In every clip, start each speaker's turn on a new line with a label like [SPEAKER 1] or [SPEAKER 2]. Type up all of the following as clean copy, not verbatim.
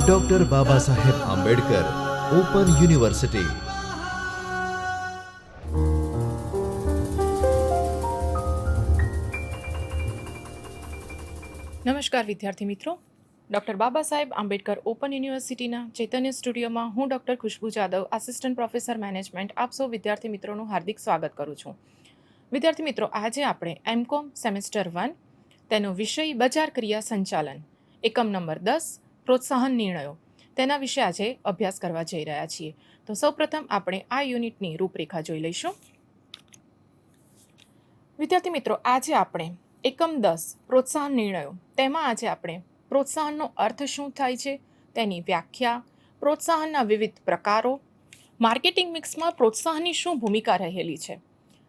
[SPEAKER 1] Doctor Baba Saheb Ambedkar open university.
[SPEAKER 2] નમસ્કાર વિદ્યાર્થી મિત્રો, ડૉક્ટર બાબા સાહેબ આંબેડકર ઓપન યુનિવર્સિટીના ચૈતન્ય સ્ટુડિયોમાં હું ડૉક્ટર ખુશ્બુ જાદવ, આસિસ્ટન્ટ પ્રોફેસર મેનેજમેન્ટ, આપ સૌ વિદ્યાર્થી મિત્રોનું હાર્દિક સ્વાગત કરું છું. વિદ્યાર્થી મિત્રો, આજે આપણે એમકોમ સેમેસ્ટર 1 તેનો વિષય બજાર ક્રિયા સંચાલન એકમ નંબર 10 પ્રોત્સાહન નિર્ણયો તેના વિશે આજે અભ્યાસ કરવા જઈ રહ્યા છીએ. તો સૌપ્રથમ આપણે આ યુનિટની રૂપરેખા જોઈ લઈશું. વિદ્યાર્થી મિત્રો, આજે આપણે એકમ 10 પ્રોત્સાહન નિર્ણયો તેમાં આજે આપણે પ્રોત્સાહનનો અર્થ શું થાય છે, તેની વ્યાખ્યા, પ્રોત્સાહનના વિવિધ પ્રકારો, માર્કેટિંગ મિક્સમાં પ્રોત્સાહનની શું ભૂમિકા રહેલી છે,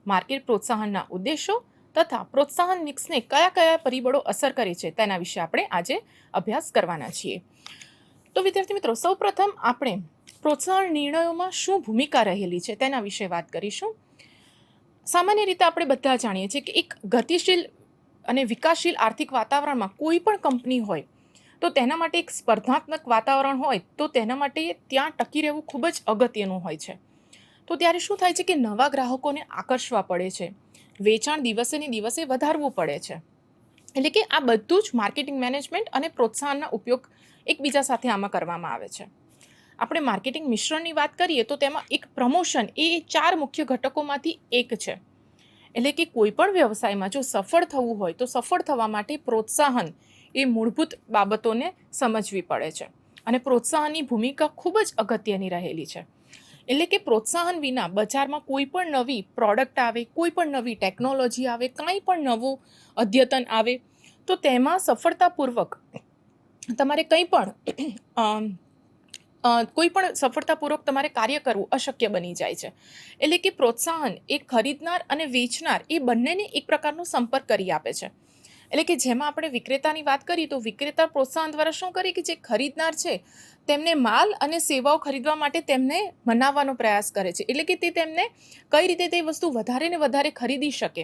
[SPEAKER 2] માર્કેટ પ્રોત્સાહનના ઉદ્દેશો તથા પ્રોત્સાહન મિક્સને કયા કયા પરિબળો અસર કરે છે તેના વિશે આપણે આજે અભ્યાસ કરવાના છીએ. તો વિદ્યાર્થી મિત્રો, સૌપ્રથમ આપણે પ્રોત્સાહન નિર્ણયોમાં શું ભૂમિકા રહેલી છે તેના વિશે વાત કરીશું. સામાન્ય રીતે આપણે બધા જાણીએ છીએ કે એક ગતિશીલ અને વિકાસશીલ આર્થિક વાતાવરણમાં કોઈ પણ કંપની હોય તો તેના માટે એક સ્પર્ધાત્મક વાતાવરણ હોય તો તેના માટે ત્યાં ટકી રહેવું ખૂબ જ અગત્યનું હોય છે. તો ત્યારે શું થાય છે કે નવા ગ્રાહકોને આકર્ષવા પડે છે, વેચાણ દિવસે ને દિવસે વધારવું પડે છે. એટલે કે આ બધું જ માર્કેટિંગ મેનેજમેન્ટ અને પ્રોત્સાહનના ઉપયોગ એકબીજા સાથે આમાં કરવામાં આવે છે. આપણે માર્કેટિંગ મિશ્રણની વાત કરીએ તો તેમાં એક પ્રમોશન એ 4 મુખ્ય ઘટકોમાંથી એક છે. એટલે કે કોઈ પણ વ્યવસાયમાં જો સફળ થવું હોય તો સફળ થવા માટે પ્રોત્સાહન એ મૂળભૂત બાબતોને સમજવી પડે છે અને પ્રોત્સાહનની ભૂમિકા ખૂબ જ અગત્યની રહેલી છે. એટલે કે પ્રોત્સાહન વિના બજારમાં કોઈ પણ નવી પ્રોડક્ટ આવે, કોઈ પણ નવી ટેકનોલોજી આવે, કંઈ પણ નવું અદ્યતન આવે તો તેમાં સફળતાપૂર્વક તમારે કોઈ પણ સફળતાપૂર્વક તમારે કાર્ય કરવું અશક્ય બની જાય છે. એટલે કે પ્રોત્સાહન એ ખરીદનાર અને વેચનાર એ બંનેને એક પ્રકારનો સંપર્ક કરી આપે છે. એટલે કે જેમાં આપણે વિક્રેતાની વાત કરીએ તો વિક્રેતા પ્રોત્સાહન દ્વારા શું કરે કે જે ખરીદનાર છે તેમને માલ અને સેવાઓ ખરીદવા માટે તેમને મનાવવાનો પ્રયાસ કરે છે. એટલે કે તે તેમને કઈ રીતે તે વસ્તુ વધારે ને વધારે ખરીદી શકે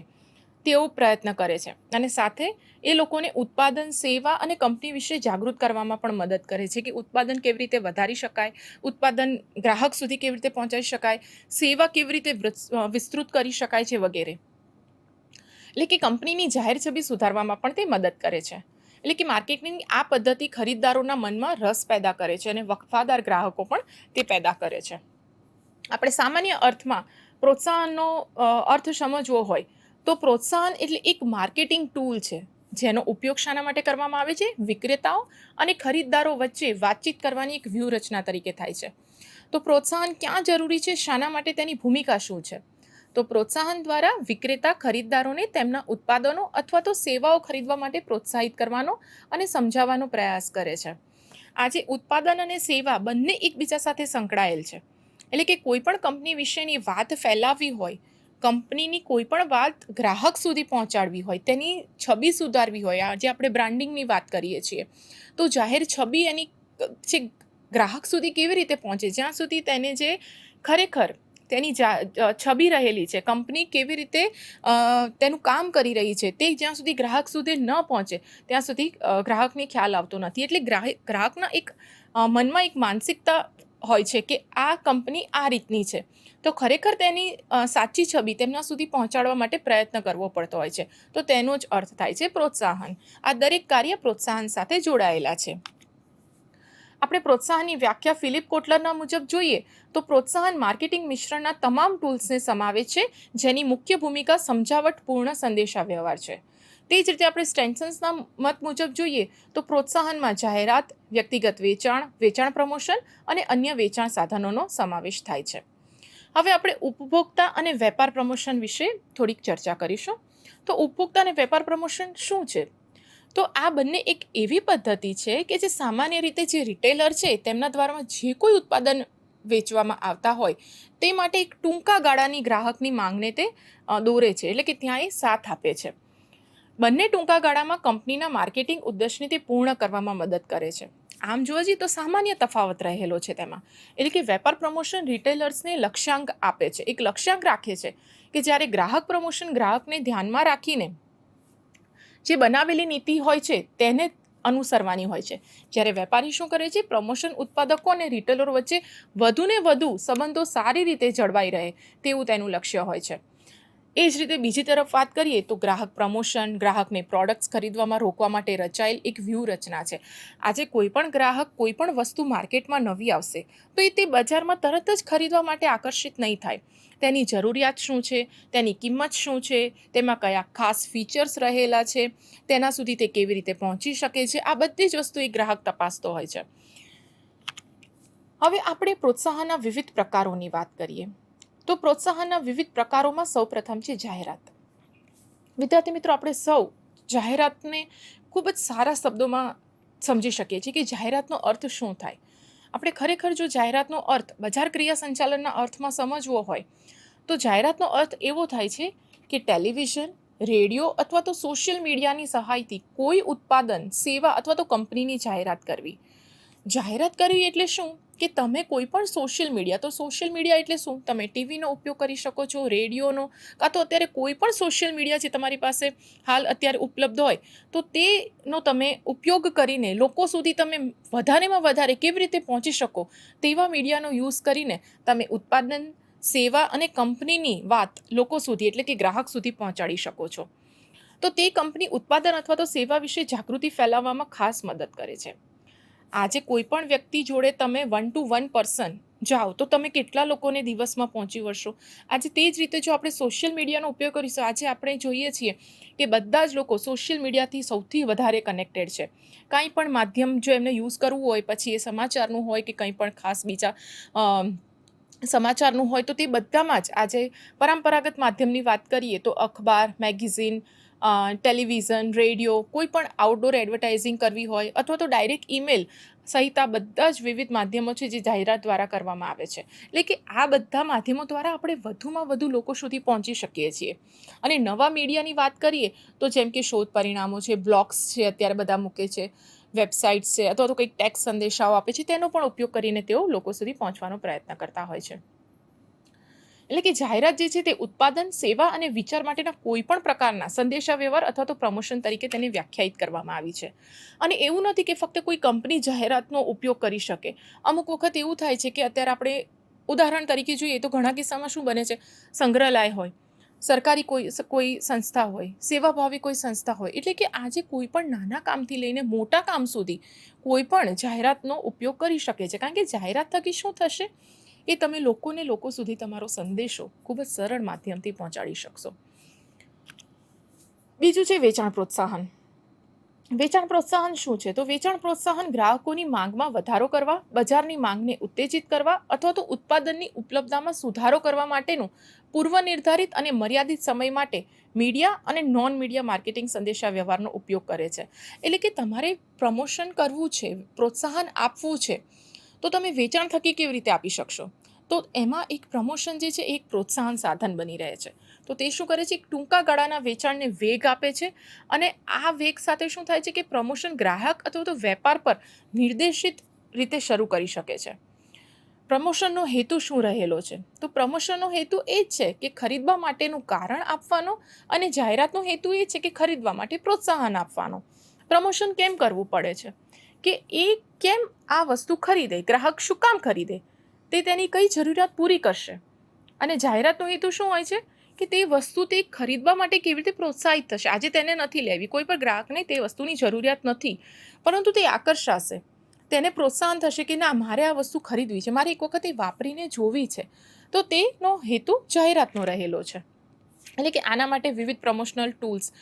[SPEAKER 2] તેવો પ્રયત્ન કરે છે અને સાથે એ લોકોને ઉત્પાદન, સેવા અને કંપની વિશે જાગૃત કરવામાં પણ મદદ કરે છે કે ઉત્પાદન કેવી રીતે વધારી શકાય, ઉત્પાદન ગ્રાહક સુધી કેવી રીતે પહોંચાડી શકાય, સેવા કેવી રીતે વિસ્તૃત કરી શકાય છે વગેરે. એટલે કે કંપનીની જાહેર છબી સુધારવામાં પણ તે મદદ કરે છે. એટલે કે માર્કેટિંગની આ પદ્ધતિ ખરીદદારોના મનમાં રસ પેદા કરે છે અને વફાદાર ગ્રાહકો પણ તે પેદા કરે છે. આપણે સામાન્ય અર્થમાં પ્રોત્સાહનનો અર્થ સમજવો હોય તો પ્રોત્સાહન એટલે એક માર્કેટિંગ ટૂલ છે જેનો ઉપયોગ શાના માટે કરવામાં આવે છે? વિક્રેતાઓ અને ખરીદદારો વચ્ચે વાતચીત કરવાની એક વ્યૂહરચના તરીકે થાય છે. તો પ્રોત્સાહન ક્યાં જરૂરી છે, શાના માટે તેની ભૂમિકા શું છે? તો પ્રોત્સાહન દ્વારા વિક્રેતા ખરીદદારોને તેમના ઉત્પાદનો અથવા તો સેવાઓ ખરીદવા માટે પ્રોત્સાહિત કરવાનો અને સમજાવવાનો પ્રયાસ કરે છે. આજે ઉત્પાદન અને સેવા બંને એકબીજા સાથે સંકળાયેલ છે. એટલે કે કોઈ પણ કંપની વિશેની વાત ફેલાવવી હોય, કંપનીની કોઈ પણ વાત ગ્રાહક સુધી પહોંચાડવી હોય, તેની છબી સુધારવી હોય, આજે આપણે બ્રાન્ડિંગની વાત કરીએ છીએ તો જાહેર છબી એની જે ગ્રાહક સુધી કેવી રીતે પહોંચે, જ્યાં સુધી તેને જે ખરેખર તેની છબી રહેલી છે, કંપની કેવી રીતે તેનું કામ કરી રહી છે, તે જ્યાં સુધી ગ્રાહક સુધી ન પહોંચે ત્યાં સુધી ગ્રાહકને ખ્યાલ આવતો નથી. એટલે ગ્રાહકના એક મનમાં એક માનસિકતા હોય છે કે આ કંપની આ રીતની છે, તો ખરેખર તેની સાચી છબી તેમના સુધી પહોંચાડવા માટે પ્રયત્ન કરવો પડતો હોય છે. તો તેનો જ અર્થ થાય છે પ્રોત્સાહન. આ દરેક કાર્ય પ્રોત્સાહન સાથે જોડાયેલા છે. આપણે પ્રોત્સાહનની વ્યાખ્યા ફિલિપ કોટલરના મુજબ જોઈએ તો પ્રોત્સાહન માર્કેટિંગ મિશ્રણના તમામ ટૂલ્સને સમાવે છે જેની મુખ્ય ભૂમિકા સમજાવટપૂર્ણ સંદેશા વ્યવહાર છે. તે જ રીતે આપણે સ્ટેન્સન્સના મત મુજબ જોઈએ તો પ્રોત્સાહનમાં જાહેરાત, વ્યક્તિગત વેચાણ, વેચાણ પ્રમોશન અને અન્ય વેચાણ સાધનોનો સમાવેશ થાય છે. હવે આપણે ઉપભોક્તા અને વેપાર પ્રમોશન વિશે થોડીક ચર્ચા કરીશું. તો ઉપભોક્તા અને વેપાર પ્રમોશન શું છે? તો આ બંને એક એવી પદ્ધતિ છે કે જે સામાન્ય રીતે જે રિટેલર છે તેમના દ્વારા જે કોઈ ઉત્પાદન વેચવામાં આવતા હોય તે માટે એક ટૂંકા ગાળાની ગ્રાહકની માંગને તે દોરે છે. એટલે કે ત્યાં એ સાથ આપે છે. બંને ટૂંકા ગાળામાં કંપનીના માર્કેટિંગ ઉદ્દેશને તે પૂર્ણ કરવામાં મદદ કરે છે. આમ જોવા જઈએ તો સામાન્ય તફાવત રહેલો છે તેમાં. એટલે કે વેપાર પ્રમોશન રિટેલર્સને લક્ષ્યાંક આપે છે, એક લક્ષ્યાંક રાખે છે કે જ્યારે ગ્રાહક પ્રમોશન ગ્રાહકને ધ્યાનમાં રાખીને જે બનાવેલી નીતિ હોય છે તેને અનુસરવાની હોય છે. જ્યારે વેપારી શું કરે છે, પ્રમોશન ઉત્પાદકો અને રિટેલરો વચ્ચે વધુને વધુ સંબંધો સારી રીતે જળવાઈ રહે તેવું તેનું લક્ષ્ય હોય છે. એ જ રીતે બીજી તરફ વાત કરીએ તો ગ્રાહક પ્રમોશન ગ્રાહકને પ્રોડક્ટ્સ ખરીદવામાં રોકવા માટે રચાયેલ એક વ્યૂહરચના છે. આજે કોઈ પણ ગ્રાહક કોઈ પણ વસ્તુ માર્કેટમાં નવી આવશે તો એ તે બજારમાં તરત જ ખરીદવા માટે આકર્ષિત નહીં થાય. તેની જરૂરિયાત શું છે, તેની કિંમત શું છે, તેમાં કયા ખાસ ફીચર્સ રહેલા છે, તેના સુધી તે કેવી રીતે પહોંચી શકે છે, આ બધી જ વસ્તુ એ ગ્રાહક તપાસતો હોય છે. હવે આપણે પ્રોત્સાહનના વિવિધ પ્રકારોની વાત કરીએ તો પ્રોત્સાહનના વિવિધ પ્રકારોમાં સૌપ્રથમ છે જાહેરાત. વિદ્યાર્થી મિત્રો, આપણે સૌ જાહેરાતને ખૂબ જ સારા શબ્દોમાં સમજી શકીએ છીએ કે જાહેરાતનો અર્થ શું થાય. આપણે ખરેખર જો જાહેરાતનો અર્થ બજાર ક્રિયા સંચાલનના અર્થમાં સમજવો હોય તો જાહેરાતનો અર્થ એવો થાય છે કે ટેલિવિઝન, રેડિયો અથવા તો સોશિયલ મીડિયાની સહાયથી કોઈ ઉત્પાદન, સેવા અથવા તો કંપનીની જાહેરાત કરવી. જાહેરાત કરવી એટલે શું કે તમે કોઈ પણ સોશિયલ મીડિયા, તો સોશિયલ મીડિયા એટલે શું, તમે ટીવીનો ઉપયોગ કરી શકો છો, રેડિયોનો, કાં તો અત્યારે કોઈ પણ સોશિયલ મીડિયા જે તમારી પાસે હાલ અત્યારે ઉપલબ્ધ હોય તો તેનો તમે ઉપયોગ કરીને લોકો સુધી તમે વધારેમાં વધારે કેવી રીતે પહોંચી શકો તેવા મીડિયાનો યુઝ કરીને તમે ઉત્પાદન, સેવા અને કંપનીની વાત લોકો સુધી એટલે કે ગ્રાહક સુધી પહોંચાડી શકો છો. તો તે કંપની ઉત્પાદન અથવા તો સેવા વિશે જાગૃતિ ફેલાવવામાં ખાસ મદદ કરે છે. આજે કોઈ પણ વ્યક્તિ જોડે તમે 1 to 1 પર્સન જાઓ તો તમે કેટલા લોકોને દિવસમાં પહોંચી વળશો. આજે તે જ રીતે જો આપણે સોશિયલ મીડિયાનો ઉપયોગ કરીશું, આજે આપણે જોઈએ છીએ કે બધા જ લોકો સોશિયલ મીડિયાથી સૌથી વધારે કનેક્ટેડ છે. કાંઈ પણ માધ્યમ જો એમને યુઝ કરવું હોય, પછી એ સમાચારનું હોય કે કંઈ પણ ખાસ બીજા સમાચારનું હોય, તો તે બધામાં જ આજે પરંપરાગત માધ્યમની વાત કરીએ તો અખબાર, મેગેઝિન, ટેલિવિઝન, રેડિયો, કોઈ પણ આઉટડોર એડવર્ટાઇઝિંગ કરવી હોય અથવા તો ડાયરેક્ટ ઈમેલ સહિત આ બધા જ વિવિધ માધ્યમો છે જે જાહેરાત દ્વારા કરવામાં આવે છે. એટલે કે આ બધા માધ્યમો દ્વારા આપણે વધુમાં વધુ લોકો સુધી પહોંચી શકીએ છીએ. અને નવા મીડિયાની વાત કરીએ તો જેમ કે શોધ પરિણામો છે, બ્લોગ્સ છે, અત્યારે બધા મૂકે છે, વેબસાઇટ્સ છે અથવા તો કંઈક ટેક્સ્ટ સંદેશાઓ આપે છે, તેનો પણ ઉપયોગ કરીને તેઓ લોકો સુધી પહોંચવાનો પ્રયત્ન કરતા હોય છે. એટલે કે જાહેરાત જે છે તે ઉત્પાદન, સેવા અને વિચાર માટેના કોઈ પણ પ્રકારના સંદેશા વ્યવહાર અથવા તો પ્રમોશન તરીકે તેને વ્યાખ્યાયિત કરવામાં આવી છે. અને એવું નથી કે ફક્ત કોઈ કંપની જાહેરાતનો ઉપયોગ કરી શકે. અમુક વખત એવું થાય છે કે અત્યારે આપણે ઉદાહરણ તરીકે જોઈએ તો ઘણા કિસ્સામાં શું બને છે, સંગ્રહાલય હોય, સરકારી કોઈ સંસ્થા હોય, સેવાભાવી કોઈ સંસ્થા હોય, એટલે કે આજે કોઈ પણ નાના કામથી લઈને મોટા કામ સુધી કોઈ પણ જાહેરાતનો ઉપયોગ કરી શકે છે. કારણ કે જાહેરાત થકી શું થશે, એ તમે લોકો સુધી તમારો સંદેશો ખૂબ જ સરળ માધ્યમથી પહોંચાડી શકશો. બીજું છે વેચાણ પ્રોત્સાહન. વેચાણ પ્રોત્સાહન શું છે, તો વેચાણ પ્રોત્સાહન ગ્રાહકોની માંગમાં વધારો કરવા, બજારની માંગને ઉત્તેજિત કરવા અથવા તો ઉત્પાદનની ઉપલબ્ધતામાં સુધારો કરવા માટેનું પૂર્વ નિર્ધારિત અને મર્યાદિત સમય માટે મીડિયા અને નોન મીડિયા માર્કેટિંગ સંદેશા વ્યવહારનો ઉપયોગ કરે છે. એટલે કે તમારે પ્રમોશન કરવું છે, પ્રોત્સાહન આપવું છે, તો તમે વેચાણ થકી કેવી રીતે આપી શકશો. તો એમાં એક પ્રમોશન જે છે એક પ્રોત્સાહન સાધન બની રહે છે. તો તે શું કરે છે, એક ટૂંકા ગાળાના વેચાણને વેગ આપે છે અને આ વેગ સાથે શું થાય છે કે પ્રમોશન ગ્રાહક અથવા તો વેપાર પર નિર્દેશિત રીતે શરૂ કરી શકે છે. પ્રમોશનનો હેતુ શું રહેલો છે, તો પ્રમોશનનો હેતુ એ જ છે કે ખરીદવા માટેનું કારણ આપવાનો અને જાહેરાતનો હેતુ એ છે કે ખરીદવા માટે પ્રોત્સાહન આપવાનો. પ્રમોશન કેમ કરવું પડે છે કે એ કેમ આ વસ્તુ ખરીદે, ગ્રાહક શું કામ ખરીદે, તે તેની કઈ જરૂરિયાત પૂરી કરશે. અને જાહેરાતનો હેતુ શું હોય છે કે તે વસ્તુ તે ખરીદવા માટે કેવી રીતે પ્રોત્સાહિત થશે. આજે તેને નથી લેવી, કોઈ પણ ગ્રાહકને તે વસ્તુની જરૂરિયાત નથી, પરંતુ તે આકર્ષાશે, તેને પ્રોત્સાહન થશે કે ના, મારે આ વસ્તુ ખરીદવી છે, મારે એક વખત એ વાપરીને જોવી છે. તો તેનો હેતુ જાહેરાતનો રહેલો છે. એટલે કે આના માટે વિવિધ પ્રમોશનલ ટૂલ્સ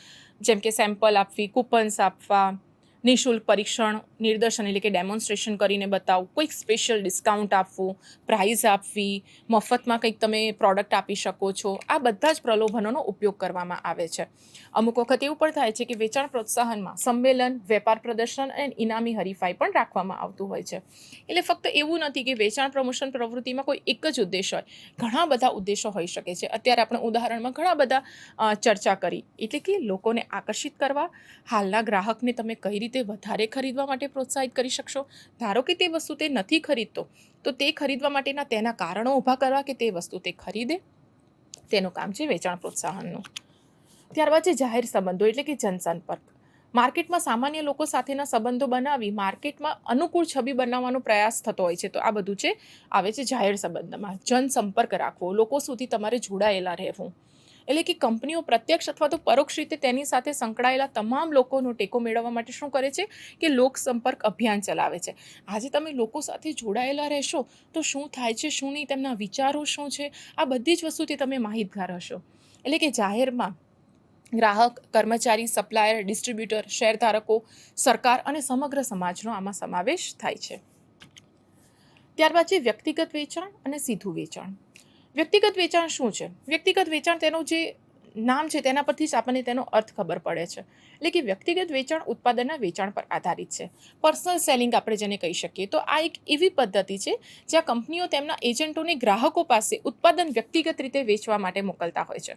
[SPEAKER 2] જેમ કે સેમ્પલ આપવી, કૂપન્સ આપવા, નિઃશુલ્ક પરીક્ષણ નિદર્શન એટલે કે ડેમોન્સ્ટ્રેશન કરીને બતાવવું, કોઈક સ્પેશિયલ ડિસ્કાઉન્ટ આપવું, પ્રાઇઝ આપવી, મફતમાં કંઈક તમે પ્રોડક્ટ આપી શકો છો, આ બધા જ પ્રલોભનોનો ઉપયોગ કરવામાં આવે છે. અમુક વખત એવું પણ થાય છે કે વેચાણ પ્રોત્સાહનમાં સંમેલન, વેપાર પ્રદર્શન અને ઇનામી હરીફાઈ પણ રાખવામાં આવતું હોય છે. એટલે ફક્ત એવું નથી કે વેચાણ પ્રમોશન પ્રવૃત્તિમાં કોઈ એક જ ઉદ્દેશ હોય, ઘણા બધા ઉદ્દેશો હોઈ શકે છે. અત્યારે આપણે ઉદાહરણમાં ઘણા બધા ચર્ચા કરી. એટલે કે લોકોને આકર્ષિત કરવા, હાલના ગ્રાહકને તમે કઈ રીતે વધારે ખરીદવા માટે પ્રોત્સાહિત કરી શકશો. ધારો કે તે વસ્તુ તે નથી ખરીદતો, તો તે ખરીદવા માટેના તેના કારણો ઊભા કરવા કે તે વસ્તુ તે ખરીદે, તેનું કામ છે વેચાણ પ્રોત્સાહનનું. ત્યારબાદ છે જાહેર સંબંધો એટલે કે જનસંપર્ક. માર્કેટમાં સામાન્ય લોકો સાથેના સંબંધો બનાવી માર્કેટમાં અનુકૂળ છબી બનાવવાનો પ્રયાસ થતો હોય છે. તો આ બધું છે આવે છે જાહેર સંબંધમાં. જનસંપર્ક રાખવો, લોકો સુધી તમારે જોડાયેલા રહેવું. એટલે કે કંપનીઓ પ્રત્યક્ષ અથવા તો પરોક્ષ રીતે તેની સાથે સંકળાયેલા તમામ લોકોનો ટેકો મેળવવા માટે શું કરે છે કે લોકસંપર્ક અભિયાન ચલાવે છે. આજે તમે લોકો સાથે જોડાયેલા રહેશો તો શું થાય છે, શું નહીં, તેમના વિચારો શું છે, આ બધી જ વસ્તુથી તમે માહિતગાર હશો. એટલે કે જાહેરમાં ગ્રાહક, કર્મચારી, સપ્લાયર, ડિસ્ટ્રીબ્યુટર, શેરધારકો, સરકાર અને સમગ્ર સમાજનો આમાં સમાવેશ થાય છે. ત્યારબાદ છે વ્યક્તિગત વેચાણ અને સીધું વેચાણ. વ્યક્તિગત વેચાણ શું છે? વ્યક્તિગત વેચાણ તેનું જે નામ છે તેના પરથી જ આપણને તેનો અર્થ ખબર પડે છે. એટલે કે વ્યક્તિગત વેચાણ ઉત્પાદનના વેચાણ પર આધારિત છે. પર્સનલ સેલિંગ આપણે જેને કહી શકીએ. તો આ એક એવી પદ્ધતિ છે જ્યાં કંપનીઓ તેમના એજન્ટોને ગ્રાહકો પાસે ઉત્પાદન વ્યક્તિગત રીતે વેચવા માટે મોકલતા હોય છે.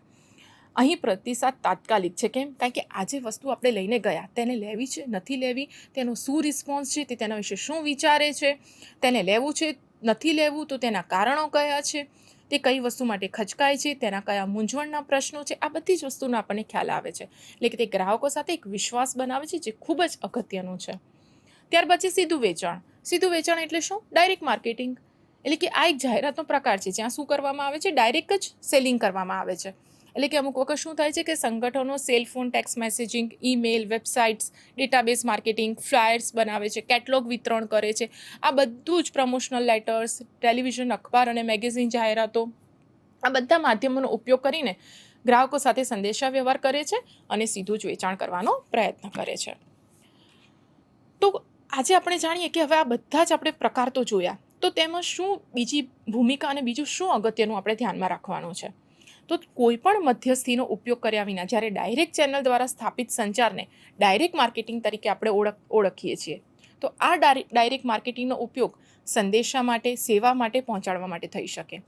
[SPEAKER 2] અહીં પ્રતિસાદ તાત્કાલિક છે. કેમ? કારણ કે આજે વસ્તુ આપણે લઈને ગયા, તેને લેવી છે, નથી લેવી, તેનો શું રિસ્પોન્સ છે, તે તેના વિશે શું વિચારે છે, તેને લેવું છે, નથી લેવું, તો તેના કારણો કયા છે, તે કઈ વસ્તુ માટે ખચકાય છે, તેના કયા મૂંઝવણના પ્રશ્નો છે, આ બધી જ વસ્તુનો આપણને ખ્યાલ આવે છે. એટલે કે તે ગ્રાહકો સાથે એક વિશ્વાસ બનાવે છે, જે ખૂબ જ અગત્યનું છે. ત્યાર પછી સીધું વેચાણ. સીધું વેચાણ એટલે શું? Direct marketing. એટલે કે આ એક જાહેરાતનો પ્રકાર છે જ્યાં શું કરવામાં આવે છે? ડાયરેક્ટ જ સેલિંગ કરવામાં આવે છે. એટલે કે અમુક વખત શું થાય છે કે સંગઠનો cellphone, text messaging, email, websites, database marketing, flyers બનાવે છે, કેટલોગ વિતરણ કરે છે. આ બધું જ પ્રમોશનલ લેટર્સ, ટેલિવિઝન, અખબાર અને મેગેઝિન જાહેરાતો, આ બધા માધ્યમોનો ઉપયોગ કરીને ગ્રાહકો સાથે સંદેશા વ્યવહાર કરે છે અને સીધું જ વેચાણ કરવાનો પ્રયત્ન કરે છે. તો આજે આપણે જાણીએ કે હવે આ બધા જ આપણે પ્રકાર તો જોયા, તો તેમાં શું બીજી ભૂમિકા અને બીજું શું અગત્યનું આપણે ધ્યાનમાં રાખવાનું છે? તો કોઈ પણ મધ્યસ્થીનો ઉપયોગ કર્યા વિના જ્યારે ડાયરેક્ટ ચેનલ દ્વારા સ્થાપિત સંચારને ડાયરેક્ટ માર્કેટિંગ તરીકે આપણે ઓળખીએ છીએ. તો આ ડાયરેક્ટ માર્કેટિંગનો ઉપયોગ સંદેશા માટે, સેવા માટે પહોંચાડવા માટે થઈ શકે.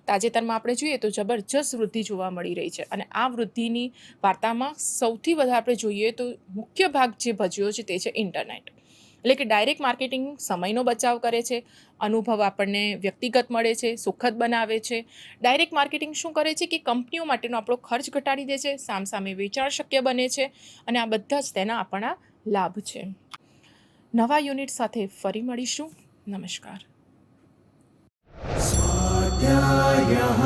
[SPEAKER 2] તાજેતરમાં આપણે જોઈએ તો જબરજસ્ત વૃદ્ધિ જોવા મળી રહી છે અને આ વૃદ્ધિની વાર્તામાં સૌથી વધારે આપણે જોઈએ તો મુખ્ય ભાગ જે ભજ્યો છે તે છે ઇન્ટરનેટ. એટલે કે ડાયરેક્ટ માર્કેટિંગ સમયનો બચાવ કરે છે, અનુભવ આપણને વ્યક્તિગત મળે છે, સુખદ બનાવે છે. ડાયરેક્ટ માર્કેટિંગ શું કરે છે કે કંપનીઓ માટેનો આપણો ખર્ચ ઘટાડી દે છે, સામસામે વેચાણ શક્ય બને છે અને આ બધા જ તેના આપણા લાભ છે. નવા યુનિટ સાથે ફરી મળીશું. નમસ્કાર.
[SPEAKER 3] स्वाध्यायः